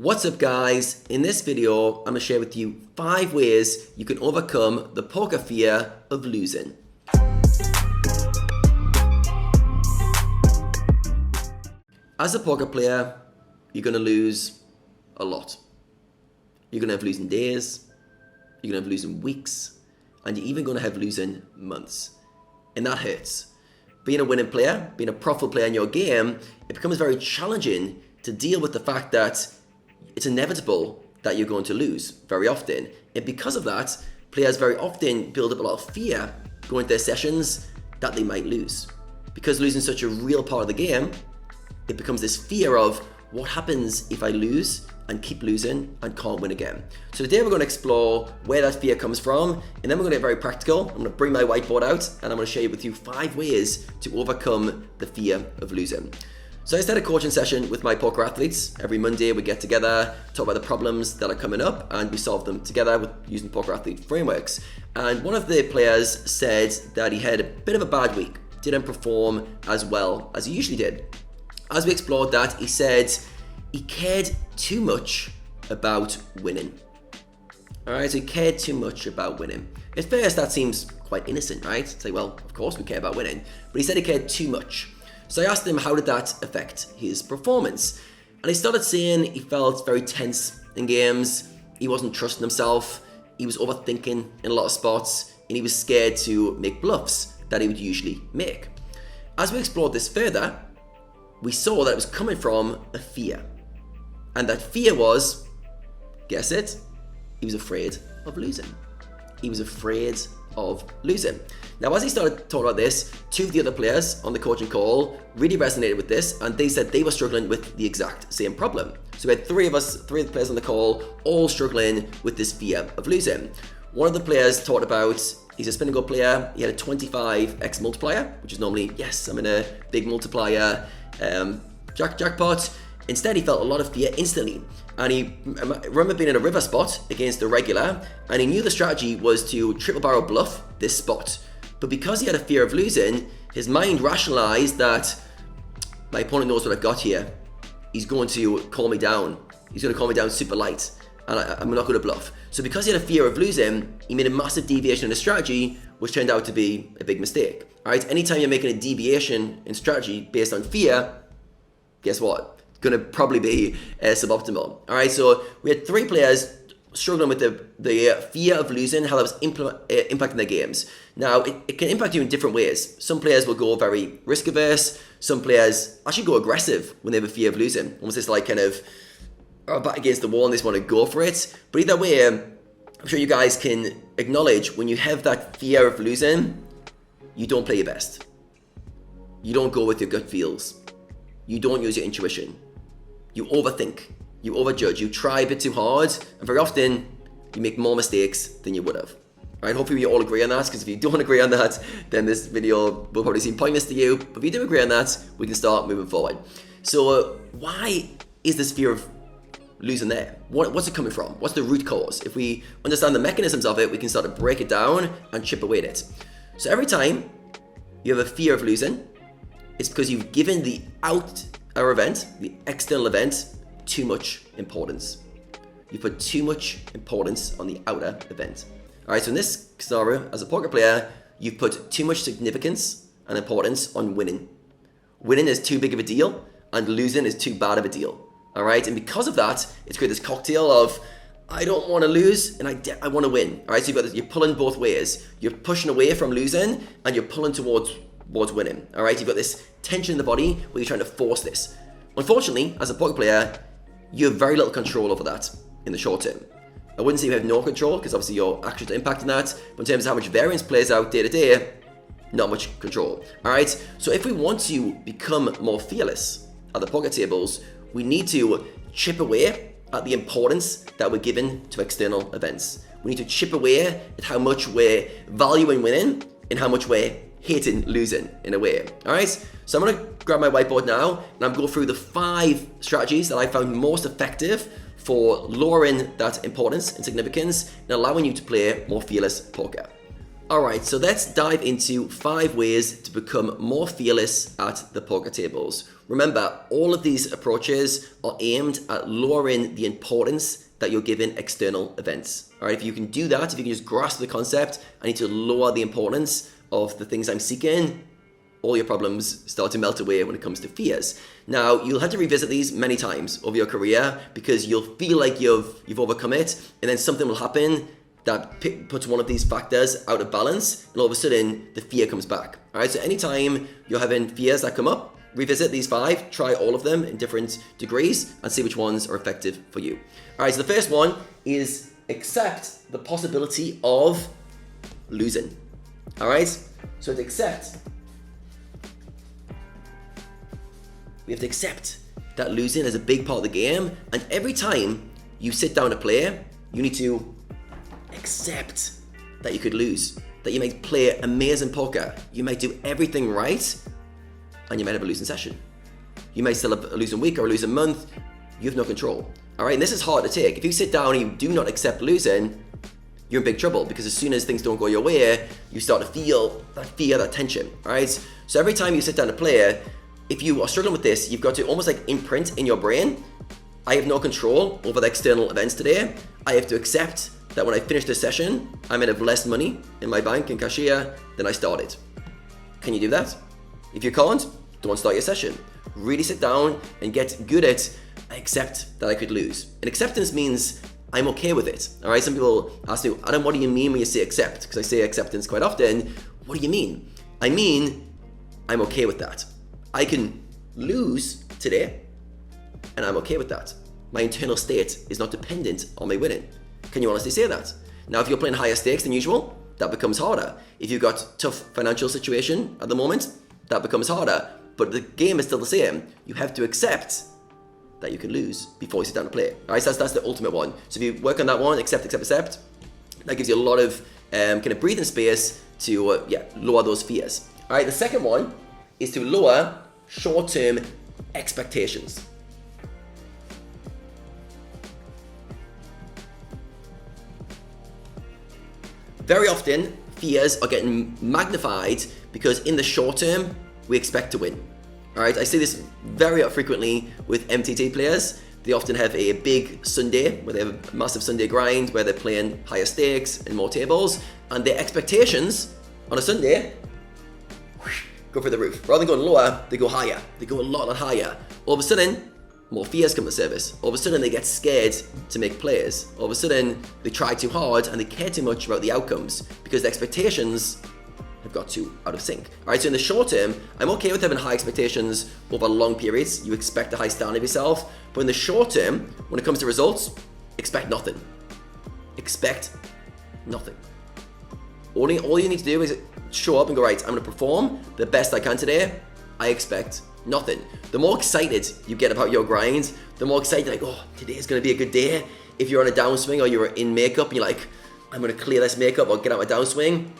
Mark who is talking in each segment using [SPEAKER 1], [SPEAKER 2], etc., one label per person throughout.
[SPEAKER 1] What's up guys? In this video, I'm going to share with you 5 ways you can overcome the poker fear of losing. As a poker player, you're going to lose a lot. You're going to have losing days, you're going to have losing weeks, and you're even going to have losing months. And that hurts. Being a winning player, being a profitable player in your game, it becomes very challenging to deal with the fact that it's inevitable that you're going to lose very often. And because of that, players very often build up a lot of fear going to their sessions that they might lose. Because losing is such a real part of the game, it becomes this fear of what happens if I lose and keep losing and can't win again. So today we're going to explore where that fear comes from, and then we're going to get very practical. I'm going to bring my whiteboard out and I'm going to share with you 5 ways to overcome the fear of losing. So I started a coaching session with my poker athletes. Every Monday we get together, talk about the problems that are coming up, and we solve them together with using poker athlete frameworks. And one of the players said that he had a bit of a bad week, didn't perform as well as he usually did. As we explored that, he said he cared too much about winning. Alright, so he cared too much about winning. At first that seems quite innocent, right? Say, well, of course we care about winning. But he said he cared too much. So I asked him how did that affect his performance. And he started saying he felt very tense in games, he wasn't trusting himself, he was overthinking in a lot of spots, and he was scared to make bluffs that he would usually make. As we explored this further, we saw that it was coming from a fear. And that fear was, guess it, he was afraid of losing. He was afraid of losing. Now, as he started talking about this, 2 of the other players on the coaching call really resonated with this, and they said they were struggling with the exact same problem. So we had 3 of the players on the call, all struggling with this fear of losing. One of the players talked about, he's a spin and go player, he had a 25x multiplier, which is normally, yes, I'm in a big multiplier jackpot. Instead, he felt a lot of fear instantly. And I remember being in a river spot against a regular, and he knew the strategy was to triple barrel bluff this spot. But because he had a fear of losing, his mind rationalized that my opponent knows what I've got here. He's going to call me down. He's going to call me down super light, and I'm not going to bluff. So because he had a fear of losing, he made a massive deviation in his strategy, which turned out to be a big mistake. All right, anytime you're making a deviation in strategy based on fear, guess what? Going to probably be suboptimal. All right, so we had 3 players struggling with the fear of losing, how that was impacting their games. Now, it can impact you in different ways. Some players will go very risk averse. Some players actually go aggressive when they have a fear of losing. Almost this like kind of back against the wall and they just want to go for it. But either way, I'm sure you guys can acknowledge when you have that fear of losing, you don't play your best. You don't go with your gut feels. You don't use your intuition. You overthink, you overjudge, you try a bit too hard, and very often you make more mistakes than you would have. All right, hopefully we all agree on that, because if you don't agree on that, then this video will probably seem pointless to you. But if you do agree on that, we can start moving forward. So why is this fear of losing there? What's it coming from? What's the root cause? If we understand the mechanisms of it, we can start to break it down and chip away at it. So every time you have a fear of losing, it's because you've given the outer event, the external event, too much importance. You put too much importance on the outer event. All right, so in this scenario, as a poker player, you've put too much significance and importance on winning. Winning is too big of a deal, and losing is too bad of a deal. All right, and because of that, it's created this cocktail of, I don't want to lose, and I want to win. All right, so you're pulling both ways. You're pushing away from losing, and you're pulling towards winning. All right, you've got this tension in the body where you're trying to force this. Unfortunately, as a poker player, you have very little control over that in the short term. I wouldn't say you have no control, because obviously your actions are impacting that, but in terms of how much variance plays out day to day, not much control. All right, so if we want to become more fearless at the poker tables, we need to chip away at the importance that we're giving to external events. We need to chip away at how much we're valuing winning and how much we're hating losing in a way. All right, so I'm gonna grab my whiteboard now and I'm gonna go through the 5 strategies that I found most effective for lowering that importance and significance and allowing you to play more fearless poker. Alright, so let's dive into 5 ways to become more fearless at the poker tables. Remember, all of these approaches are aimed at lowering the importance that you're giving external events. Alright, if you can do that, if you can just grasp the concept, I need to lower the importance of the things I'm seeking, all your problems start to melt away when it comes to fears. Now, you'll have to revisit these many times over your career because you'll feel like you've overcome it, and then something will happen that puts one of these factors out of balance, and all of a sudden, the fear comes back. All right, so anytime you're having fears that come up, revisit these 5, try all of them in different degrees, and see which ones are effective for you. All right, so the first one is accept the possibility of losing. All right, so to accept, we have to accept that losing is a big part of the game, and every time you sit down to play, you need to accept that you could lose, that you might play amazing poker, you might do everything right, and you might have a losing session. You might still have a losing week or a losing month. You have no control. All right, and this is hard to take. If you sit down and you do not accept losing, you're in big trouble, because as soon as things don't go your way, you start to feel that fear, that tension. All right, so every time you sit down to play, if you are struggling with this, you've got to almost like imprint in your brain, I have no control over the external events today. I have to accept that when I finish this session, I might have less money in my bank and cashier than I started. Can you do that? If you can't, don't start your session. Really sit down and get good at, I accept that I could lose. And acceptance means I'm okay with it. All right, some people ask me, Adam, what do you mean when you say accept? Because I say acceptance quite often. What do you mean? I mean, I'm okay with that. I can lose today, and I'm okay with that. My internal state is not dependent on my winning. Can you honestly say that? Now, if you're playing higher stakes than usual, that becomes harder. If you've got tough financial situation at the moment, that becomes harder. But the game is still the same. You have to accept that you can lose before you sit down and play. All right, so that's the ultimate one. So if you work on that one, accept, that gives you a lot of kind of breathing space to lower those fears. All right, the second one is to lower short-term expectations. Very often, fears are getting magnified because in the short term, we expect to win. All right, I see this very frequently with MTT players. They often have a big Sunday where they have a massive Sunday grind where they're playing higher stakes and more tables, and their expectations on a Sunday go through the roof. Rather than going lower, they go higher. They go a lot higher. All of a sudden, more fears come to service. All of a sudden, they get scared to make plays. All of a sudden, they try too hard and they care too much about the outcomes because the expectations have got too out of sync. All right, so in the short term, I'm okay with having high expectations over long periods. You expect a high standard of yourself. But in the short term, when it comes to results, expect nothing. Expect nothing. All you need to do is show up and go, right, I'm going to perform the best I can today. I expect nothing. The more excited you get about your grind, the more excited, like, oh, today is going to be a good day. If you're on a downswing or you're in makeup and you're like, I'm going to clear this makeup or get out my downswing,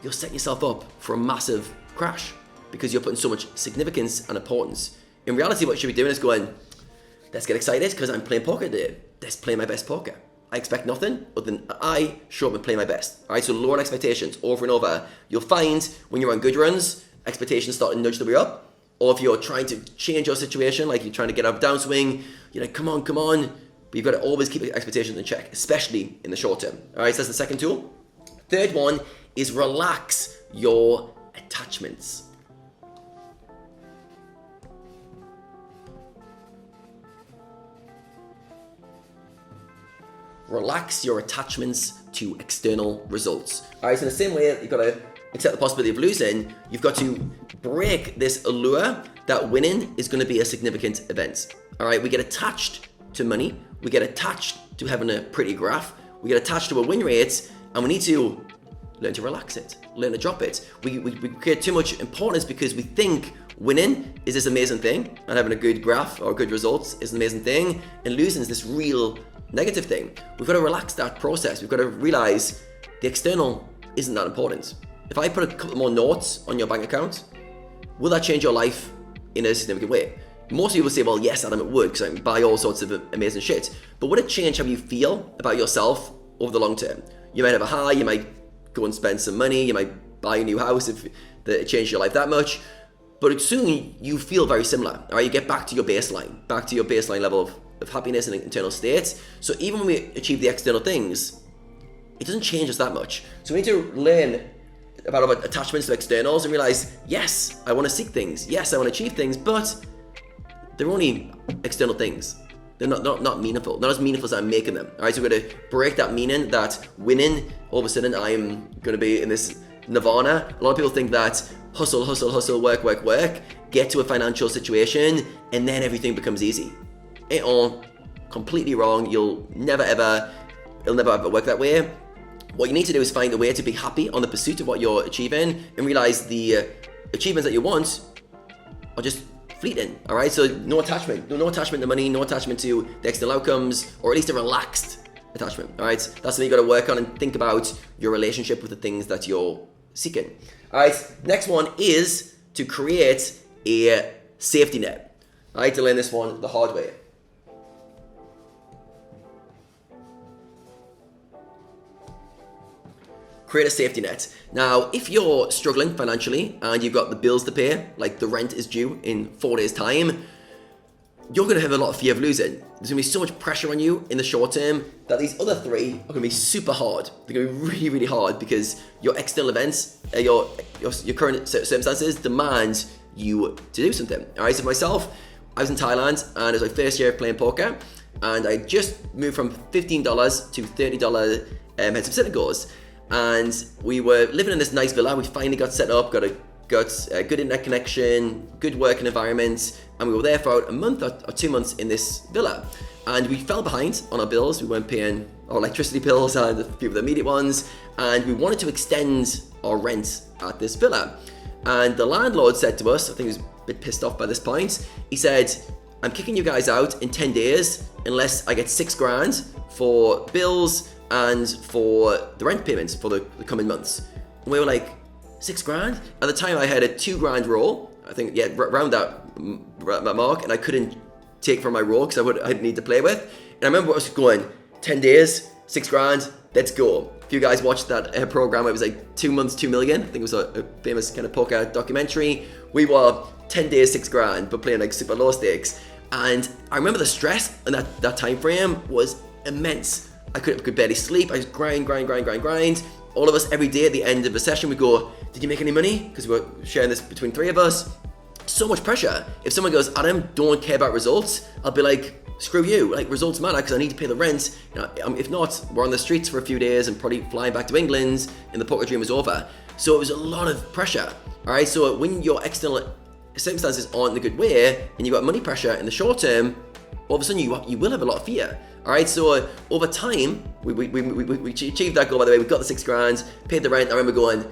[SPEAKER 1] you'll set yourself up for a massive crash because you're putting so much significance and importance. In reality, what you should be doing is going, let's get excited because I'm playing poker today. Let's play my best poker. I expect nothing other than I show up and play my best. All right, so lower expectations over and over. You'll find when you're on good runs, expectations start to nudge the way up. Or if you're trying to change your situation, like you're trying to get out of downswing, you're like, come on. But you've got to always keep expectations in check, especially in the short term. All right, so that's the second tool. Third one is relax your attachments. Relax your attachments to external results. All right, so in the same way you've got to accept the possibility of losing, you've got to break this allure that winning is going to be a significant event. All right, we get attached to money, we get attached to having a pretty graph, we get attached to a win rate, and we need to learn to relax it, learn to drop it. We create too much importance because we think winning is this amazing thing, and having a good graph or good results is an amazing thing, and losing is this real negative thing. We've got to relax that process. We've got to realize the external isn't that important. If I put a couple more notes on your bank account, will that change your life in a significant way? Most people say, well, yes, Adam, it would, because I can buy all sorts of amazing shit. But would it change how you feel about yourself over the long term? You might have a high, you might go and spend some money. You might buy a new house if it changed your life that much. But soon you feel very similar. All right, you get back to your baseline level of happiness and internal states. So even when we achieve the external things, it doesn't change us that much. So we need to learn about attachments to externals and realize, yes, I want to seek things. Yes, I want to achieve things, but they're only external things. They're not meaningful. Not as meaningful as I'm making them. All right, so we're going to break that meaning that winning, all of a sudden I am going to be in this nirvana. A lot of people think that hustle, work, get to a financial situation, and then everything becomes easy. It all completely wrong. It'll never ever work that way. What you need to do is find a way to be happy on the pursuit of what you're achieving and realize the achievements that you want are just fleeting. All right, so no attachment to money, no attachment to the external outcomes, or at least a relaxed attachment. All right, that's something you got to work on and think about your relationship with the things that you're seeking. All right, next one is to create a safety net. All right, to learn this one the hard way. Create a safety net. Now, if you're struggling financially and you've got the bills to pay, like the rent is due in 4 days' time, you're going to have a lot of fear of losing. There's going to be so much pressure on you in the short term that these other three are going to be super hard. They're going to be really, really hard because your external events, your current circumstances demand you to do something. All right, so for myself, I was in Thailand and it was my first year of playing poker, and I just moved from $15 to $30 heads of goals. And we were living in this nice villa. We finally got set up, got a good internet connection, good working environment, and we were there for a month or 2 months in this villa. And we fell behind on our bills. We weren't paying our electricity bills and a few of the immediate ones, and we wanted to extend our rent at this villa. And the landlord said to us, I think he was a bit pissed off by this point, he said, I'm kicking you guys out in 10 days unless I get $6,000 for bills and for the rent payments for the coming months. And we were like, $6,000? At the time I had a $2,000 roll, I think, yeah, around that mark, and I couldn't take from my roll because I'd need to play with. And I remember I was going, 10 days, $6,000, let's go. If you guys watched that program, it was like 2 months, 2 million. I think it was a famous kind of poker documentary. We were 10 days, $6,000, but playing like super low stakes. And I remember the stress in that time frame was immense. I could barely sleep. I just grind. All of us every day at the end of a session, we go, did you make any money? Because we're sharing this between 3 of us. So much pressure. If someone goes, Adam, don't care about results, I'll be like, screw you. Like, results matter because I need to pay the rent. You know, if not, we're on the streets for a few days and probably flying back to England and the poker dream is over. So it was a lot of pressure. All right, so when your external circumstances aren't in a good way and you've got money pressure in the short term, all of a sudden you will have a lot of fear. All right, so over time, we achieved that goal, by the way. We got the $6,000, paid the rent. I remember going,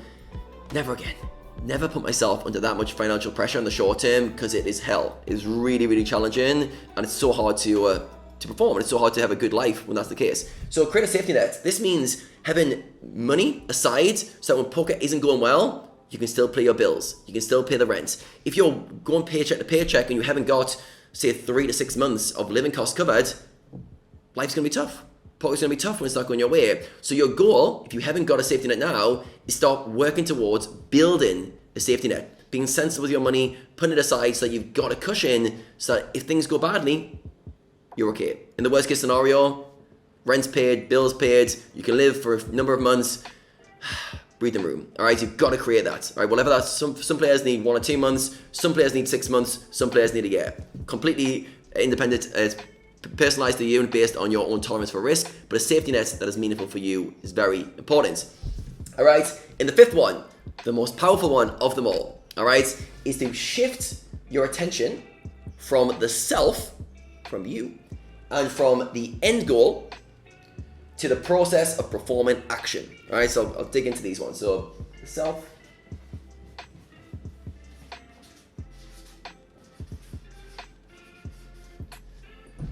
[SPEAKER 1] never again. Never put myself under that much financial pressure in the short term because it is hell. It is really, really challenging, and it's so hard to perform, and it's so hard to have a good life when that's the case. So create a safety net. This means having money aside so that when poker isn't going well, you can still pay your bills. You can still pay the rent. If you're going paycheck to paycheck and you haven't got, say, 3 to 6 months of living costs covered, life's going to be tough. Poker's going to be tough when it's not going your way. So your goal, if you haven't got a safety net now, is start working towards building a safety net. Being sensible with your money, putting it aside so that you've got a cushion so that if things go badly, you're okay. In the worst case scenario, rent's paid, bills paid, you can live for a number of months. Breathing room. All right, you've got to create that. All right, whatever that's, some players need 1 or 2 months, some players need 6 months, some players need a year. Completely independent, personalized to you and based on your own tolerance for risk, but a safety net that is meaningful for you is very important. All right, and the fifth one, the most powerful one of them all, all right, is to shift your attention from the self, from you, and from the end goal to the process of performing action. All right, so I'll dig into these ones. So the self,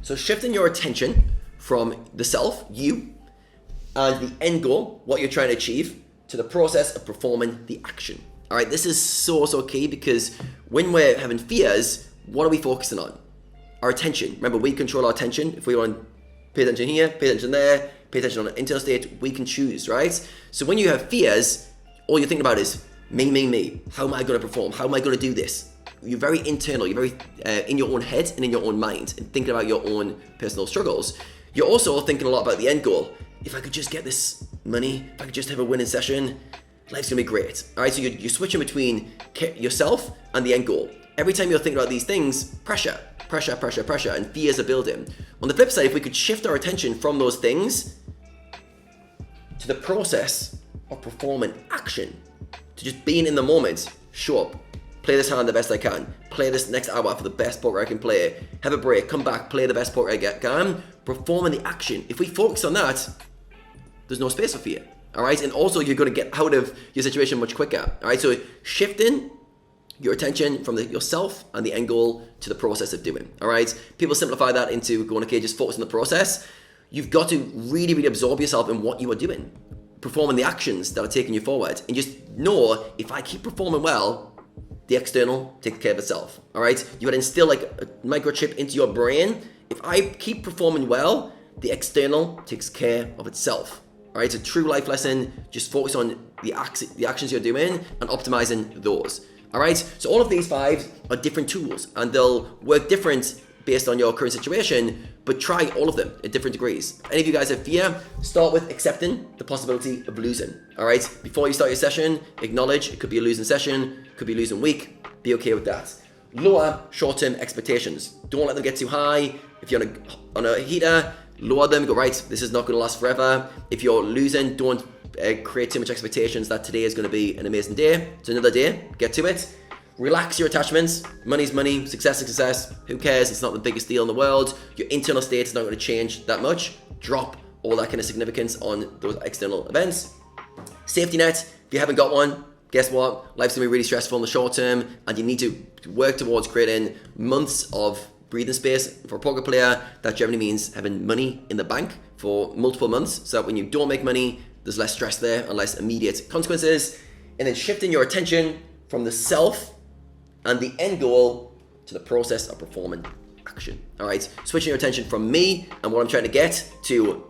[SPEAKER 1] so shifting your attention from the self, you, and the end goal, what you're trying to achieve, to the process of performing the action. All right, this is so key because when we're having fears, what are we focusing on? Our attention. Remember, we control our attention. If we want to pay attention here, pay attention there, pay attention on an internal state, we can choose, right? So when you have fears, all you're thinking about is me. How am I going to perform? How am I going to do this? You're very internal, you're very in your own head and in your own mind and thinking about your own personal struggles. You're also thinking a lot about the end goal. If I could just get this money, if I could just have a winning session, life's gonna be great. All right, so you're switching between yourself and the end goal. Every time you're thinking about these things, pressure, and fears are building. On the flip side, if we could shift our attention from those things to the process of performing action, to just being in the moment, show up, play this hand the best I can, play this next hour for the best poker I can play, have a break, come back, play the best poker I can, performing the action. If we focus on that, there's no space for fear, all right? And also you're gonna get out of your situation much quicker, all right? So shifting your attention from yourself and the end goal to the process of doing, all right? People simplify that into going, okay, just focus on the process. You've got to really absorb yourself in what you are doing, performing the actions that are taking you forward, and just know if I keep performing well, the external takes care of itself, all right? You gotta instill like a microchip into your brain. If I keep performing well, the external takes care of itself, all right? It's a true life lesson. Just focus on the actions you're doing and optimizing those, all right? So all of these 5 are different tools and they'll work different based on your current situation, but try all of them at different degrees. If any of you guys have fear, start with accepting the possibility of losing, all right? Before you start your session, acknowledge it could be a losing session, could be a losing week, be okay with that. Lower short-term expectations. Don't let them get too high. If you're on a heater, lower them, go, right, this is not gonna last forever. If you're losing, don't create too much expectations that today is gonna be an amazing day. It's another day, get to it. Relax your attachments. Money's money, success is success. Who cares? It's not the biggest deal in the world. Your internal state is not going to change that much. Drop all that kind of significance on those external events. Safety net, if you haven't got one, guess what? Life's going to be really stressful in the short term and you need to work towards creating months of breathing space. For a poker player, that generally means having money in the bank for multiple months so that when you don't make money, there's less stress there and less immediate consequences. And then shifting your attention from the self and the end goal to the process of performing action, all right? Switching your attention from me and what I'm trying to get to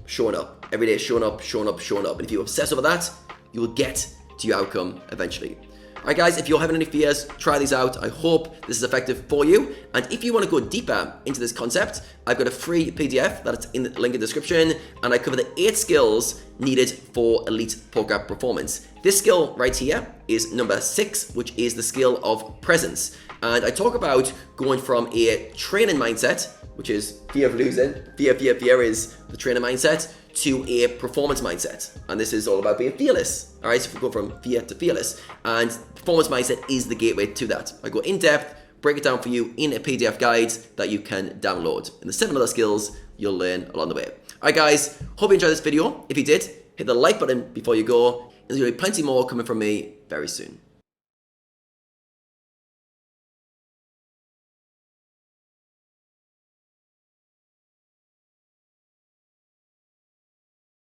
[SPEAKER 1] showing up. Every day, showing up. And if you obsess over that, you will get to your outcome eventually. All right, guys, if you're having any fears, try these out. I hope this is effective for you. And if you want to go deeper into this concept, I've got a free PDF that's in the link in the description, and I cover the 8 skills needed for elite poker performance. This skill right here is number 6, which is the skill of presence. And I talk about going from a training mindset, which is fear of losing, fear is the trainer mindset, to a performance mindset. And this is all about being fearless. All right, so if we go from fear to fearless, and performance mindset is the gateway to that. I go in depth, break it down for you in a PDF guide that you can download. And the 7 other skills you'll learn along the way. All right, guys, hope you enjoyed this video. If you did, hit the like button before you go. There's going to be plenty more coming from me very soon.